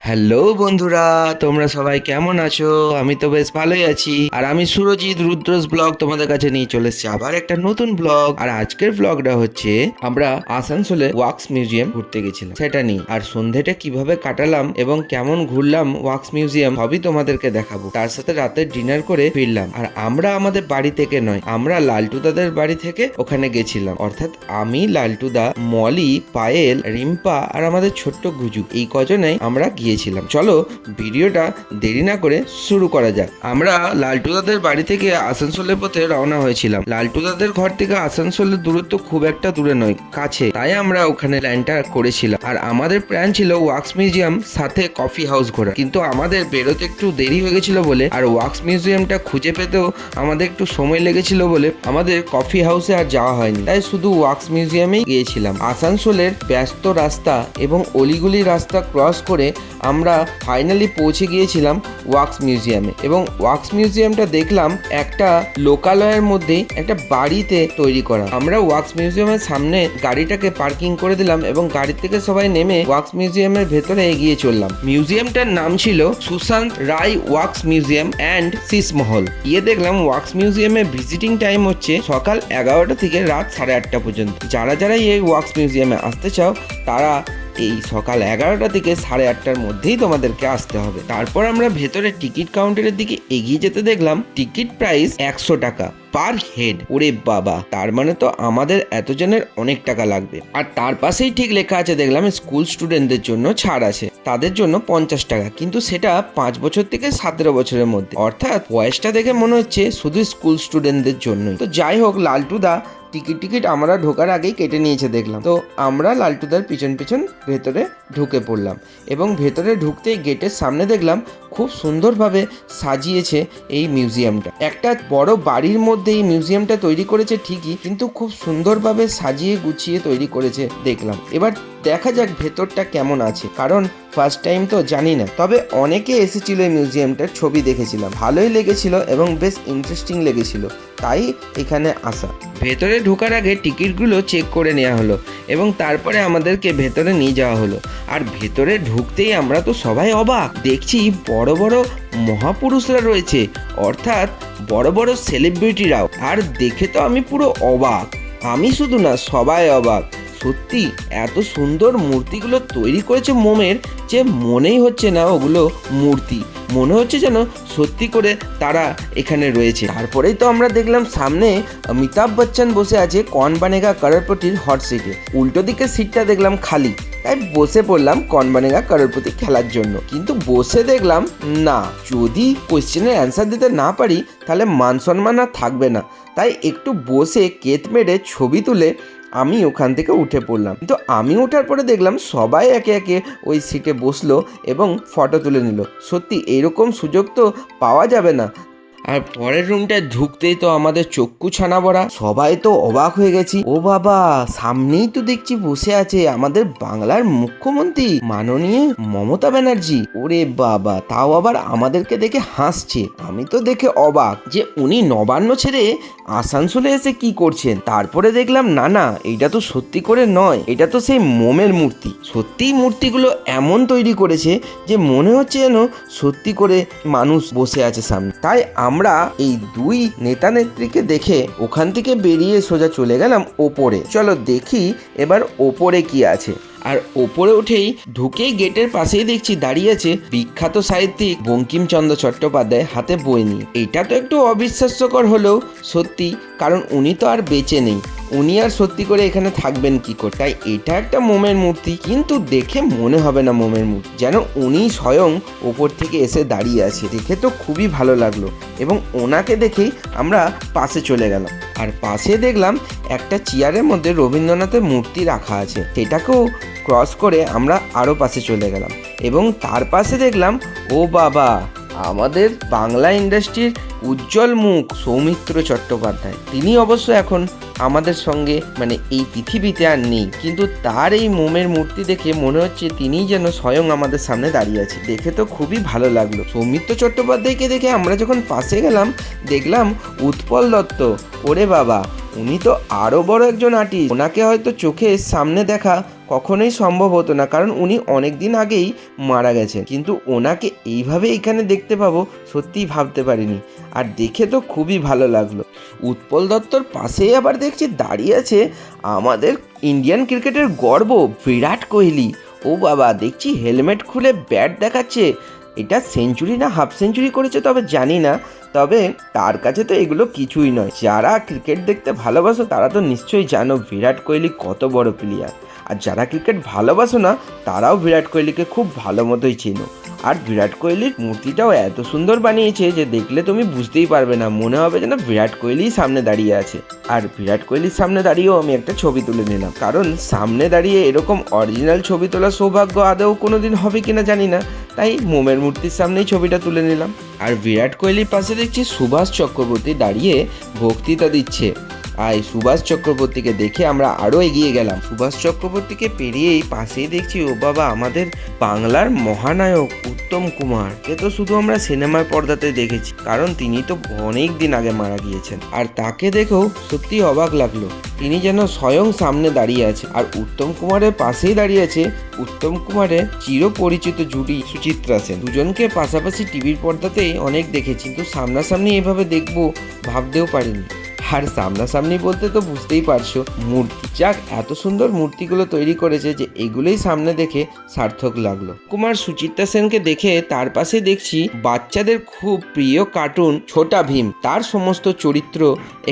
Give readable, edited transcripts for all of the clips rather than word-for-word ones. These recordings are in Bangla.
হ্যালো বন্ধুরা, তোমরা সবাই কেমন আছো? আমি তো বেশ ভালোই আছি। আর আমি সুরজিৎ রুদ্রস ব্লগ তোমাদের কাছে নিয়ে চলে এসেছি আবার একটা নতুন ব্লগ। আর আজকের ব্লগটা হচ্ছে আমরা আসানসোলে ওয়াক্স মিউজিয়াম ঘুরতে গেছিলাম, সেটা নিয়ে। আর সন্ধ্যেটা কিভাবে কাটালাম এবং কেমন ঘুরলাম ওয়াক্স মিউজিয়াম সবই তোমাদেরকে দেখাবো। তার সাথে রাতে ডিনার করে ফিরলাম। আর আমরা আমাদের বাড়ি থেকে নয়, আমরা লালটু দাদের বাড়ি থেকে ওখানে গেছিলাম। অর্থাৎ আমি, লালটু দা, মলি, পায়েল, রিম্পা আর আমাদের ছোট্ট গুজু, এই কজনেই আমরা গিয়েছিলাম। চলো ভিডিওটা দেরি না করে শুরু করা যাক। আমরা লালটু দাদের বাড়ি থেকে আসানসোলের পথে রওনা হয়েছিলাম। লালটু দাদের ঘর থেকে আসানসোলের দূরত্ব খুব একটা দূরে নয়, কাছে, তাই আমরা ওখানে প্ল্যানটা করেছিলাম। আর আমাদের প্ল্যান ছিল ওয়াক্স মিউজিয়াম সাথে কফি হাউস ঘোরা, কিন্তু আমাদের বেরোতে একটু দেরি হয়ে গেছিল বলে আর ওয়াক্স মিউজিয়ামটা খুঁজে পেতেও আমাদের একটু সময় লেগেছিল বলে আমাদের কফি হাউসে আর যাওয়া হয়নি, তাই শুধু ওয়াক্স মিউজিয়ামেই গিয়েছিলাম। আসানসোলের ব্যস্ত রাস্তা এবং অলিগুলি রাস্তা ক্রস করে আমরা ফাইনালি পৌঁছে গিয়েছিলাম ওয়াক্স মিউজিয়ামে। এবং ওয়াক্স মিউজিয়ামটা দেখলাম একটা লোকালয়ের মধ্যেই একটা বাড়িতে তৈরি করা। আমরা ওয়াক্স মিউজিয়ামের সামনে গাড়িটাকে পার্কিং করে দিলাম এবং গাড়ি থেকে সবাই নেমে ওয়াক্স মিউজিয়ামের ভেতরে এগিয়ে চললাম। মিউজিয়ামটার নাম ছিল সুশান্ত রায় ওয়াক্স মিউজিয়াম অ্যান্ড শীষমহল। গিয়ে দেখলাম ওয়াক্স মিউজিয়ামের ভিজিটিং টাইম হচ্ছে সকাল 11টা থেকে রাত 8:30 পর্যন্ত। যারা যারা এই ওয়াক্স মিউজিয়ামে আসতে চাও তারা এই সকাল 11টা থেকে 8:30টার মধ্যেই তোমাদেরকে আসতে হবে। তারপর আমরা ভেতরে টিকিট কাউন্টারের দিকে এগিয়ে যেতে দেখলাম টিকিট প্রাইস 100 টাকা পার হেড। ওরে বাবা, তার মানে তো আমাদের এতজনের অনেক টাকা লাগবে। আর তার পাশেই ঠিক লেখা আছে দেখলাম স্কুল স্টুডেন্টদের জন্য ছাড় আছে, তাদের জন্য 50 টাকা, কিন্তু সেটা 5 বছর থেকে 17 বছরের মধ্যে। অর্থাৎ বয়সটা দেখে মনে হচ্ছে শুধু স্কুল স্টুডেন্টদের জন্যই। তো যাই হোক, লালটুদা টিকিট আমরা ঢোকার আগেই কেটে নিয়েছে দেখলাম। তো আমরা লালটুদার পিছন পিছন ভেতরে ঢুকে পড়লাম এবং ভেতরে ঢুকতেই গেটের সামনে দেখলাম খুব সুন্দরভাবে সাজিয়েছে এই মিউজিয়ামটা। একটা বড় বাড়ির মধ্যে এই মিউজিয়ামটা তৈরি করেছে ঠিকই, কিন্তু খুব সুন্দরভাবে সাজিয়ে গুছিয়ে তৈরি করেছে দেখলাম। এবার দেখা যাক ভেতরটা কেমন আছে, কারণ ফার্স্ট টাইম তো জানি না। তবে অনেকে এসেছিল এই মিউজিয়ামটার, ছবি দেখেছিলাম, ভালোই লেগেছিল এবং বেশ ইন্টারেস্টিং লেগেছিল, তাই এখানে আসা। ভেতরে ঢোকার আগে টিকিটগুলো চেক করে নেওয়া হলো এবং তারপরে আমাদেরকে ভেতরে নিয়ে যাওয়া হলো। আর ভেতরে ঢুকতেই আমরা তো সবাই অবাক, দেখছি বড় বড় মহাপুরুষরা রয়েছে, অর্থাৎ বড় বড় সেলিব্রিটিরাও। আর দেখে তো আমি পুরো অবাক, আমি শুধু না, সবাই অবাক। সত্যি এত সুন্দর মূর্তিগুলো তৈরি করেছে মোমের, যে মনেই হচ্ছে না ওগুলো মূর্তি, মনে হচ্ছে যেন সত্যি করে তারা এখানে রয়েছে। তারপরেই তো আমরা দেখলাম সামনে অমিতাভ বচ্চন বসে আছে কন বানেগা করোড়পতির হট সিটে। উল্টো দিকের সিটটা দেখলাম খালি, তাই বসে পড়লাম কন বানেগা করোড়পতি খেলার জন্য। কিন্তু বসে দেখলাম না, যদি কোয়েশ্চেনের অ্যান্সার দিতে না পারি তাহলে মান সম্মান আর থাকবে না, তাই একটু বসে কেত মেরে ছবি তুলে আমি ওখান থেকে উঠে পড়লাম। কিন্তু আমি ওঠার পরে দেখলাম সবাই একে একে ওই সিটে বসলো এবং ফটো তুলে নিল। সত্যি এইরকম সুযোগ তো পাওয়া যাবে না। আর পরের রুমটায় ঢুকতেই তো আমাদের চক্ষু ছানা ভরা, সবাই তো অবাক হয়ে গেছি। ও বাবা, সামনেই তো দেখছি বসে আছে আমাদের বাংলার মুখ্যমন্ত্রী মাননীয় মমতা ব্যানার্জি। ওরে বাবা, তাও আবার আমাদেরকে দেখে হাসছে। আমি তো দেখে অবাক যে উনি নবান্ন ছেড়ে আসানসোলে এসে কি করছেন। তারপরে দেখলাম না না, এইটা তো সত্যি করে নয়, এটা তো সেই মোমের মূর্তি। সত্যিই মূর্তিগুলো এমন তৈরি করেছে যে মনে হচ্ছে যেন সত্যি করে মানুষ বসে আছে সামনে। তাই আমরা এই দুই নেতা নেত্রীকে দেখে ওখান থেকে বেরিয়ে সোজা চলে গেলাম ওপরে। চলো দেখি এবার ওপরে কি আছে। আর ওপরে উঠেই ঢুকেই গেটের পাশেই দেখছি দাঁড়িয়ে আছে বিখ্যাত সাহিত্যিক বঙ্কিমচন্দ্র চট্টোপাধ্যায়, হাতে বই নিয়ে। এটা তো একটু অবিশ্বাস্যকর হলেও সত্যি, কারণ উনি তো আর বেঁচে নেই, উনি আর সত্যি করে এখানে থাকবেন কি করে। তাই এটা একটা মোমের মূর্তি, কিন্তু দেখে মনে হবে না মোমের মূর্তি, যেন উনি স্বয়ং ওপর থেকে এসে দাঁড়িয়ে আছে। দেখে তো খুবই ভালো লাগলো এবং ওনাকে দেখেই আমরা পাশে চলে গেলাম। আর পাশে দেখলাম একটা চেয়ারের মধ্যে রবীন্দ্রনাথের মূর্তি রাখা আছে, সেটাকেও ক্রস করে আমরা আরও পাশে চলে গেলাম এবং তার পাশে দেখলাম ও বাবা, আমাদের বাংলা ইন্ডাস্ট্রির উজ্জ্বল মুখ সৌমিত্র চট্টোপাধ্যায়। তিনি অবশ্য এখন আমাদের সঙ্গে মানে এই পৃথিবীতে আর নেই, কিন্তু তার এই মোমের মূর্তি দেখে মনে হচ্ছে তিনিই যেন স্বয়ং আমাদের সামনে দাঁড়িয়ে আছে। দেখে তো খুবই ভালো লাগলো। সৌমিত্র চট্টোপাধ্যায়কে দেখে আমরা যখন পাশে গেলাম দেখলাম উৎপল দত্ত। ওরে বাবা, উনি তো আরও বড় একজন আর্টিস্ট, ওনাকে হয়তো চোখের সামনে দেখা কখনোই সম্ভব হতো না, কারণ উনি অনেক দিন আগেই মারা গেছেন। কিন্তু ওনাকে এইভাবে এখানে দেখতে পাবো সত্যিই ভাবতে পারিনি, আর দেখে তো খুবই ভালো লাগলো। উৎপল দত্তর পাশেই আবার দেখছি দাঁড়িয়ে আছে আমাদের ইন্ডিয়ান ক্রিকেটের গর্ব বিরাট কোহলি। ও বাবা, দেখছি হেলমেট খুলে ব্যাট দেখাচ্ছে। এটা সেঞ্চুরি না হাফ সেঞ্চুরি করেছে তবে জানি না, তবে তার কাছে তো এগুলো কিছুই নয়। যারা ক্রিকেট দেখতে ভালোবাসো তারা তো নিশ্চয়ই জানো বিরাট কোহলি কত বড় প্লেয়ার, আর যারা ক্রিকেট ভালোবাসো না তারাও বিরাট কোহলিকে খুব ভালো মতোই চেনো। আর বিরাট কোহলির মূর্তিটাও এত সুন্দর বানিয়েছে যে দেখলে তুমি বুঝতেই পারবে না, মনে হবে যেন বিরাট কোহলিই সামনে দাঁড়িয়ে আছে। আর বিরাট কোহলির সামনে দাঁড়িয়েও আমি একটা ছবি তুলে নিলাম, কারণ সামনে দাঁড়িয়ে এরকম অরিজিনাল ছবি তোলার সৌভাগ্য আদৌ কোনোদিন হবে কিনা জানি না, তাই মোমের মূর্তির সামনেই ছবিটা তুলে নিলাম। আর বিরাট কোহলির পাশে দেখছি সুভাষ চক্রবর্তী দাঁড়িয়ে বক্তৃতা দিচ্ছে। আর সুভাষ চক্রবর্তীকে দেখে আমরা আরও এগিয়ে গেলাম। সুভাষ চক্রবর্তীকে পেরিয়েই পাশেই দেখছি ও বাবা আমাদের বাংলার মহানায়ক উত্তম কুমার। এ তো শুধু আমরা সিনেমার পর্দাতে দেখেছি, কারণ তিনি তো অনেক দিন আগে মারা গিয়েছেন। আর তাকে দেখেও সত্যি অবাক লাগলো, তিনি যেন স্বয়ং সামনে দাঁড়িয়ে আছে। আর উত্তম কুমারের পাশেই দাঁড়িয়ে আছে উত্তম কুমারের চিরপরিচিত জুটি সুচিত্রা সেন। দুজনকে পাশাপাশি টিভির পর্দাতেই অনেক দেখেছি, কিন্তু সামনাসামনি এভাবে দেখবো ভাবতেও পারিনি। আর সামনাসামনি বলতে তো বুঝতেই পারছো, মূর্তি যাক এত সুন্দর মূর্তিগুলো তৈরি করেছে যে এগুলোই সামনে দেখে সার্থক লাগলো। কুমার সুচিত্রা সেনকে দেখে তার পাশে দেখছি বাচ্চাদের খুব প্রিয় কার্টুন ছোটা ভীম, তার সমস্ত চরিত্র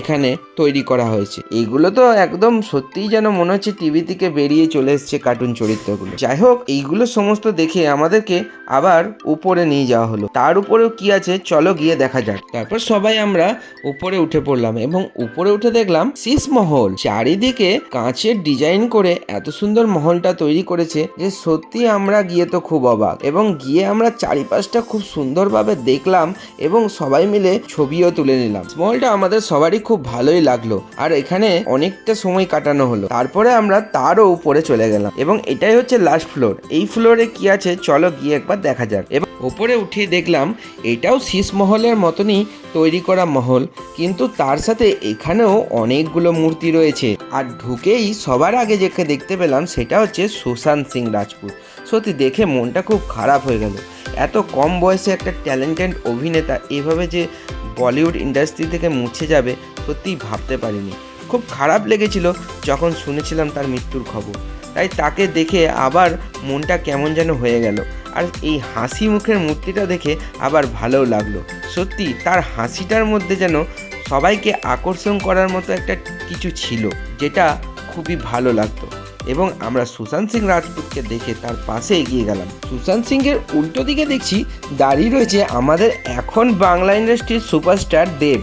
এখানে তৈরি করা হয়েছে। এগুলো তো একদম সত্যিই যেন মনে হচ্ছে টিভি থেকে বেরিয়ে চলে এসছে কার্টুন চরিত্রগুলো। যাই হোক, এইগুলো সমস্ত দেখে আমাদেরকে আবার উপরে নিয়ে যাওয়া হলো। তার উপরেও কি আছে চলো গিয়ে দেখা যাক। তারপর সবাই আমরা উপরে উঠে পড়লাম এবং উপরে উঠে দেখলাম শীষ মহল। চারিদিকে কাঁচের ডিজাইন করে এত সুন্দর মহলটা তৈরি করেছে যে সত্যি আমরা গিয়ে তো খুব অবাক। এবং গিয়ে আমরা চারিপাশটা খুব সুন্দরভাবে দেখলাম এবং সবাই মিলে ছবিও তুলে নিলাম। মহলটা আমাদের সবারই খুব ভালোই লাগলো, আর এখানে অনেকটা সময় কাটানো হলো। তারপরে আমরা তারও উপরে চলে গেলাম এবং এটাই হচ্ছে লাস্ট ফ্লোর। এই ফ্লোরে কি আছে চলো গিয়ে একবার দেখা যাক। এবং উপরে উঠে দেখলাম এটাও শীষ মহলের মতনই তৈরি করা মহল, কিন্তু তার সাথে এখানেও অনেকগুলো মূর্তি রয়েছে। আর ঢুকেই সবার আগে যেকে দেখতে পেলাম সেটা হচ্ছে সুশান্ত সিং রাজপুত। সত্যি দেখে মনটা খুব খারাপ হয়ে গেল। এত কম বয়সে একটা ট্যালেন্টেড অভিনেতা এভাবে যে বলিউড ইন্ডাস্ট্রি থেকে মুছে যাবে সত্যিই ভাবতে পারিনি। খুব খারাপ লেগেছিল যখন শুনেছিলাম তার মৃত্যুর খবর, তাই তাকে দেখে আবার মনটা কেমন যেন হয়ে গেল। আর এই হাসি মুখের মূর্তিটা দেখে আবার ভালোও লাগলো। সত্যি তার হাসিটার মধ্যে যেন সবাইকে আকর্ষণ করার মতো একটা কিছু ছিল, যেটা খুবই ভালো লাগতো। এবং আমরা সুশান্ত সিং রাজপুতকে দেখে তার পাশে এগিয়ে গেলাম। সুশান্ত সিংয়ের উল্টো দিকে দেখছি দাঁড়িয়ে রয়েছে আমাদের এখন বাংলা ইন্ডাস্ট্রির সুপারস্টার দেব।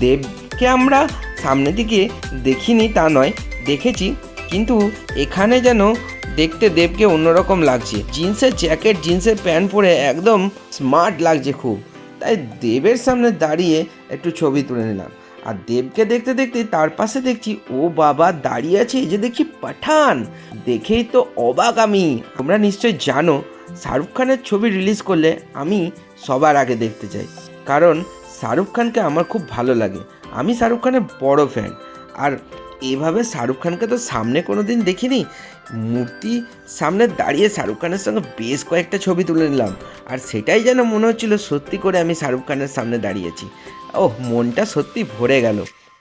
দেবকে আমরা সামনে দিকে দেখিনি তা নয়, দেখেছি, কিন্তু এখানে যেন দেখতে দেবকে অন্যরকম লাগছে। জিন্সের জ্যাকেট জিন্সের প্যান্ট পরে একদম স্মার্ট লাগছে খুব, তাই দেবের সামনে দাঁড়িয়ে একটু ছবি তুলে নিলাম। আর দেবকে দেখতে দেখতে তার পাশে দেখছি ও বাবা দাঁড়িয়ে আছে এই যে দেখি পাঠান। দেখেই তো অবাক আমি। তোমরা নিশ্চয়ই জানো শাহরুখ খানের ছবি রিলিজ করলে আমি সবার আগে দেখতে চাই, কারণ শাহরুখ খানকে আমার খুব ভালো লাগে। আমি শাহরুখ খানের বড় ফ্যান। আর এভাবে শাহরুখ খানকে তো সামনে কোনো দিন দেখিনি। মূর্তি সামনে দাঁড়িয়ে শাহরুখ খানের সঙ্গে বেশ কয়েকটা ছবি তুলে নিলাম, আর সেটাই যেন মনে হচ্ছিল সত্যি করে আমি শাহরুখ খানের সামনে দাঁড়িয়েছি। ওহ, মনটা সত্যি ভরে গেল।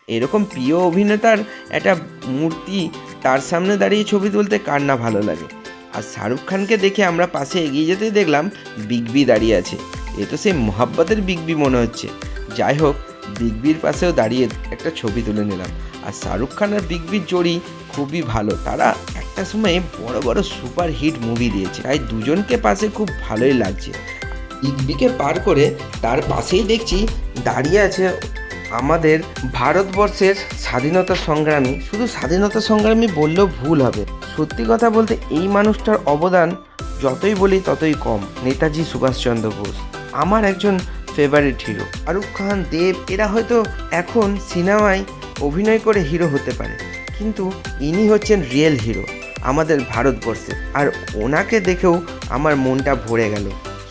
এরকম প্রিয় অভিনেতার একটা মূর্তি তার সামনে দাঁড়িয়ে ছবি তুলতে কার না ভালো লাগে। আর শাহরুখ খানকে দেখে আমরা পাশে এগিয়ে যেতেই দেখলাম বিগ বি দাঁড়িয়ে আছে। এ তো সেই মোহাব্বতের বিগ বি মনে হচ্ছে। যাই হোক, বিগ বির পাশেও দাঁড়িয়ে একটা ছবি তুলে নিলাম। আর শাহরুখ খান আর বিগ বির জড়ি খুবই ভালো। তারা একটা সময় বড় বড় সুপার হিট মুভি দিয়েছে, তাই দুজনকে পাশে খুব ভালোই লাগছে। বিগ বিকে পার করে তার পাশেই দেখছি দাঁড়িয়ে আছে আমাদের ভারতবর্ষের স্বাধীনতা সংগ্রামী। শুধু স্বাধীনতা সংগ্রামী বললেও ভুল হবে, সত্যি কথা বলতে এই মানুষটার অবদান যতই বলি ততই কম। নেতাজি সুভাষচন্দ্র বোস আমার একজন ফেভারিট হিরো। শাহরুখ খান, দেব এরা হয়তো এখন সিনেমায় অভিনয় করে হিরো হতে পারে, কিন্তু ইনি হচ্ছেন রিয়েল হিরো আমাদের ভারতবর্ষে। আর ওনাকে দেখেও আমার মনটা ভরে গেল।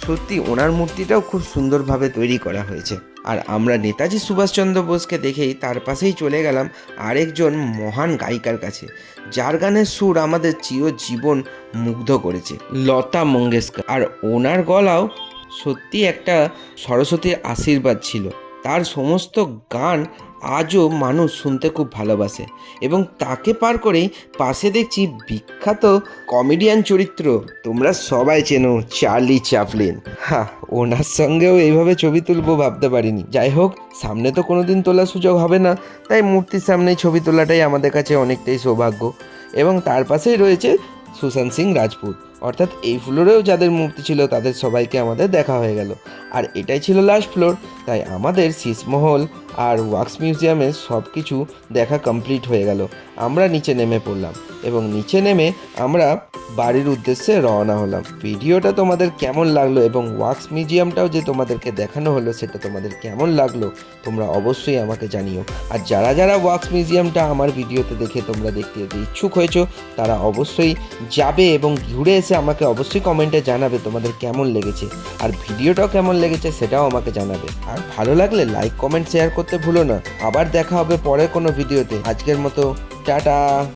সত্যি ওনার মূর্তিটাও খুব সুন্দরভাবে তৈরি করা হয়েছে। আর আমরা নেতাজি সুভাষচন্দ্র বোসকে দেখেই তার পাশেই চলে গেলাম আরেকজন মহান গায়িকার কাছে, যার গানের সুর আমাদের চিরজীবন মুগ্ধ করেছে, লতা মঙ্গেশকর। আর ওনার গলাও সত্যি একটা সরস্বতীর আশীর্বাদ ছিল। তার সমস্ত গান আজও মানুষ শুনতে খুব ভালোবাসে। এবং তাকে পার করেই পাশে দেখছি বিখ্যাত কমেডিয়ান চরিত্র, তোমরা সবাই চেনো, চার্লি চ্যাপলিন। হ্যাঁ, ওনার সঙ্গেও এইভাবে ছবি তুলবো ভাবতে পারিনি। যাই হোক, সামনে তো কোনোদিন তোলার সুযোগ হবে না, তাই মূর্তির সামনেই ছবি তোলাটাই আমাদের কাছে অনেকটাই সৌভাগ্য। এবং তার পাশেই রয়েছে সুশান্ত সিং রাজপুত, অর্থাৎ এই ফ্লোরেও যাদের মূর্তি ছিল তাদের সবাইকে আমাদের দেখা হয়ে গেল। আর এটাই ছিল লাস্ট ফ্লোর, তাই আমাদের শীষমহল আর ওয়াক্স মিউজিয়ামের সব কিছু দেখা কমপ্লিট হয়ে গেল। আমরা নিচে নেমে পড়লাম এবং নিচে নেমে আমরা বাড়ির উদ্দেশ্যে রওনা হলাম। ভিডিওটা তোমাদের কেমন লাগলো এবং ওয়াক্স মিউজিয়ামটাও যে তোমাদেরকে দেখানো হলো সেটা তোমাদের কেমন লাগলো তোমরা অবশ্যই আমাকে জানিও। আর যারা যারা ওয়াক্স মিউজিয়ামটা আমার ভিডিওতে দেখে তোমরা দেখতে যেতে ইচ্ছুক হয়েছো তারা অবশ্যই যাবে এবং ঘুরে এসে আমাকে অবশ্যই কমেন্টে জানাবে তোমাদের কেমন লেগেছে, আর ভিডিওটাও কেমন লেগেছে সেটাও আমাকে জানাবে। আর ভালো লাগলে লাইক কমেন্ট শেয়ার করতে ভুলো না। আবার দেখা হবে পরের কোনো ভিডিওতে। আজকের মতো টাটা।